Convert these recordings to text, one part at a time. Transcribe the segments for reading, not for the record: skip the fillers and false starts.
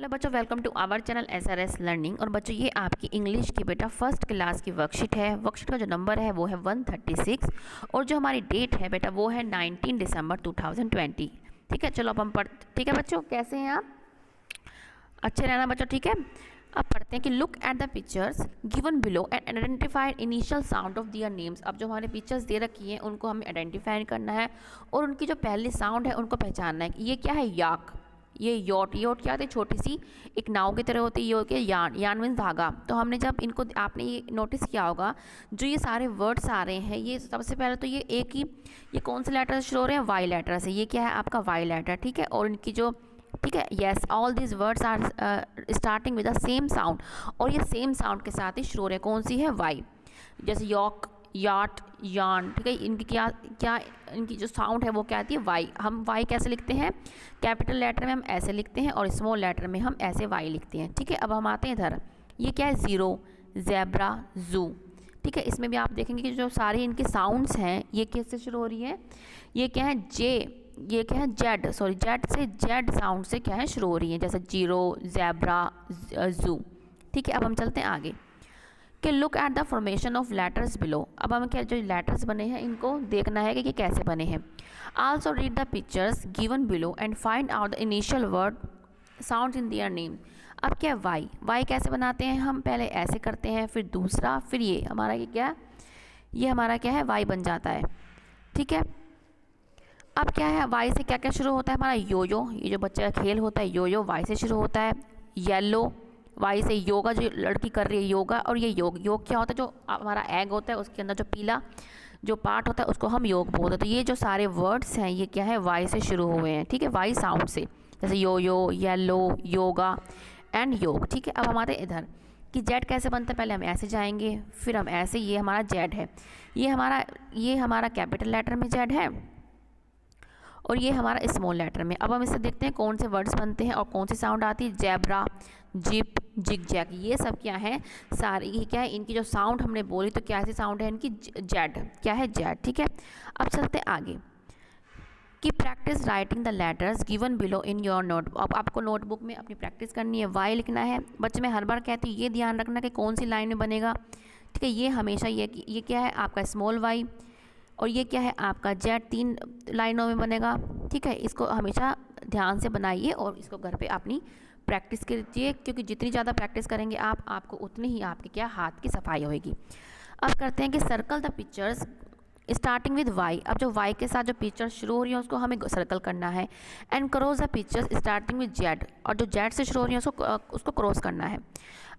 Hello बच्चों, welcome to our channel SRS learning. और बच्चों ये आपकी इंग्लिश की बेटा फर्स्ट क्लास की वर्कशीट है। वर्कशीट का जो नंबर है वो है 136 और जो हमारी डेट है बेटा वो है 19 दिसंबर 2020। ठीक है, चलो अब हम ठीक है बच्चों, कैसे हैं आप? अच्छे रहना बच्चों, ठीक है। अब पढ़ते हैं कि look at the pictures given below and identified initial sound of their names. अब जो हमारे पिक्चर्स दे रखी हैं उनको हमें आइडेंटिफाई करना है और उनकी जो पहली साउंड है उनको पहचानना है। ये क्या है? याक। ये योट। योट क्या होती है? छोटी सी एक नाव की तरह होती है। ये होती है यान। यान मीन्स धागा। तो हमने जब इनको, आपने ये नोटिस किया होगा, जो ये सारे वर्ड्स आ रहे हैं, ये सबसे पहले तो ये एक ही, ये कौन से लेटर से शुरू हो रहे हैं? वाई लेटर से। ये क्या है? आपका वाई लेटर, ठीक है। और इनकी जो, ठीक है, yes, all this words are starting with the same sound, और ये सेम साउंड के साथ ही शुरू हो रहे हैं। कौन सी है? वाई। जैसे यॉक, याट, यान, ठीक है। इनकी क्या क्या इनकी जो साउंड है वो क्या आती है? वाई। हम वाई कैसे लिखते हैं? कैपिटल लेटर में हम ऐसे लिखते हैं और स्मॉल लेटर में हम ऐसे वाई लिखते हैं, ठीक है। अब हम आते हैं इधर, ये क्या है? ज़ीरो, ज़ेब्रा, जू, ठीक है। इसमें भी आप देखेंगे कि जो सारी इनकी साउंड्स हैं ये किससे शुरू हो रही है? ये क्या है? जे। ये क्या है? जेड, सॉरी, जेड से, जेड साउंड से क्या है शुरू हो रही है, जैसे जीरो, ज़ेब्रा, जू, ठीक है। अब हम चलते हैं आगे कि look at the formation of letters below. अब हमें क्या, जो लेटर्स बने हैं इनको देखना है कि ये कैसे बने हैं। Also read the pictures given below and find out the initial word sound in their name. अब क्या? वाई। वाई कैसे बनाते हैं हम? पहले ऐसे करते हैं, फिर दूसरा, फिर ये हमारा, ये क्या, ये हमारा क्या है? वाई बन जाता है, ठीक है। अब क्या है? वाई से क्या क्या शुरू होता है हमारा? यो यो। ये जो बच्चे का खेल होता है यो यो, वाई से शुरू होता है। येलो, वाई से। योगा, जो लड़की कर रही है योगा, और ये योग। योग क्या होता है? जो हमारा एग होता है उसके अंदर जो पीला जो पार्ट होता है उसको हम योग बोलते हैं। तो ये जो सारे वर्ड्स हैं ये क्या है? वाई से शुरू हुए हैं, ठीक है, वाई साउंड से, जैसे यो यो, येलो, योगा एंड योग, ठीक है। अब हम आते हैं इधर कि जेड कैसे बनता है। पहले हम ऐसे जाएंगे, फिर हम ऐसे, ये हमारा जेड है, ये हमारा कैपिटल लेटर में जेड है और ये हमारा स्मॉल लेटर में। अब हम इससे देखते हैं कौन से वर्ड्स बनते हैं और कौन सी साउंड आती है। जैब्रा, जिप, जिग जैग, ये सब क्या है? सारी ये क्या है? इनकी जो साउंड हमने बोली तो क्या सी साउंड है इनकी? जेड। क्या है? जेड, ठीक है। अब चलते हैं आगे कि practice writing the letters given below in your notebook. अब आपको नोटबुक में अपनी प्रैक्टिस करनी है, वाई लिखना है। बच्चे मैं हर बार कहती हूँ ये ध्यान रखना कि कौन सी लाइन में बनेगा, ठीक है। ये हमेशा ये क्या है? आपका स्मॉल वाई, और ये क्या है? आपका जेड। 3 लाइनों में बनेगा, ठीक है। इसको हमेशा ध्यान से बनाइए और इसको घर पे अपनी प्रैक्टिस कीजिए, क्योंकि जितनी ज़्यादा प्रैक्टिस करेंगे आपको उतनी ही आपके क्या हाथ की सफाई होगी। अब करते हैं कि circle the pictures starting with Y. अब जो वाई के साथ जो पिक्चर शुरू हो रही है उसको हमें सर्कल करना है। And cross the pictures starting with Z, और जो जेड से शुरू हो रही है उसको क्रॉस करना है।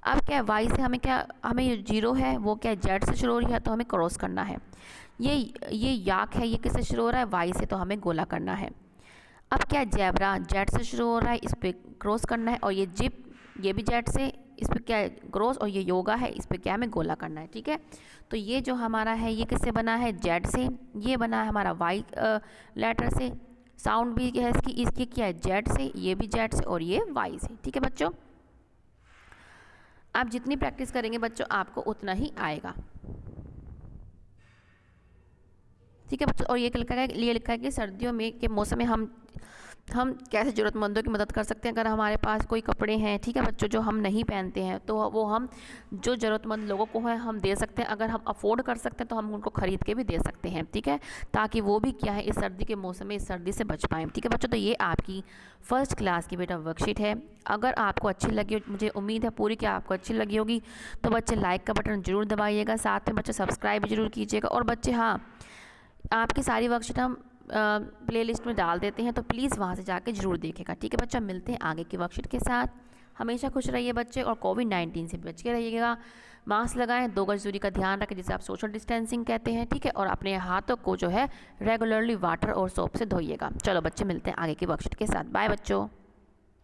अब क्या है? वाई से हमें क्या, हमें ये जीरो है वो क्या, जेड से शुरू हो रही है तो हमें क्रॉस करना है। ये याक है, ये किससे शुरू हो रहा है? वाई से, तो हमें गोला करना है। अब क्या? जैबरा, जेड से शुरू हो रहा है, इस पर क्रॉस करना है। और ये जिप, ये भी जेड से, इस पर क्या है? क्रॉस। और ये योगा है, इस पर क्या हमें गोला करना है, ठीक है। तो ये जो हमारा है ये किससे बना है? जेड से। ये बना है हमारा वाई लेटर से। साउंड भी है इसकी क्या है? जेड से। ये भी जेड से और ये वाई से, ठीक है बच्चों। आप जितनी प्रैक्टिस करेंगे बच्चों आपको उतना ही आएगा, ठीक है बच्चों। और ये लिखा है कि सर्दियों में के मौसम में हम कैसे ज़रूरतमंदों की मदद कर सकते हैं। अगर हमारे पास कोई कपड़े हैं, ठीक है बच्चों, जो हम नहीं पहनते हैं तो वो हम जो ज़रूरतमंद लोगों को है हम दे सकते हैं। अगर हम अफोर्ड कर सकते हैं तो हम उनको ख़रीद के भी दे सकते हैं, ठीक है, ताकि वो भी क्या है इस सर्दी के मौसम में इस सर्दी से बच पाएँ, ठीक है बच्चों। तो ये आपकी फर्स्ट क्लास की बेटा वर्कशीट है। अगर आपको अच्छी लगी, मुझे उम्मीद है पूरी कि आपको अच्छी लगी होगी, तो बच्चे लाइक का बटन ज़रूर दबाइएगा, साथ में बच्चे सब्सक्राइब भी ज़रूर कीजिएगा। और बच्चे, हाँ, आपकी सारी वर्कशीट हम प्लेलिस्ट में डाल देते हैं, तो प्लीज़ वहाँ से जाके ज़रूर देखेगा, ठीक है बच्चा। मिलते हैं आगे की वर्कशीट के साथ। हमेशा खुश रहिए बच्चे और कोविड-19 से बच के रहिएगा। मास्क लगाएं, 2 गज दूरी का ध्यान रखें जिसे आप सोशल डिस्टेंसिंग कहते हैं, ठीक है। और अपने हाथों को जो है रेगुलरली वाटर और सोप से धोइएगा। चलो बच्चे, मिलते हैं आगे की वर्कशीट के साथ। बाय बच्चों।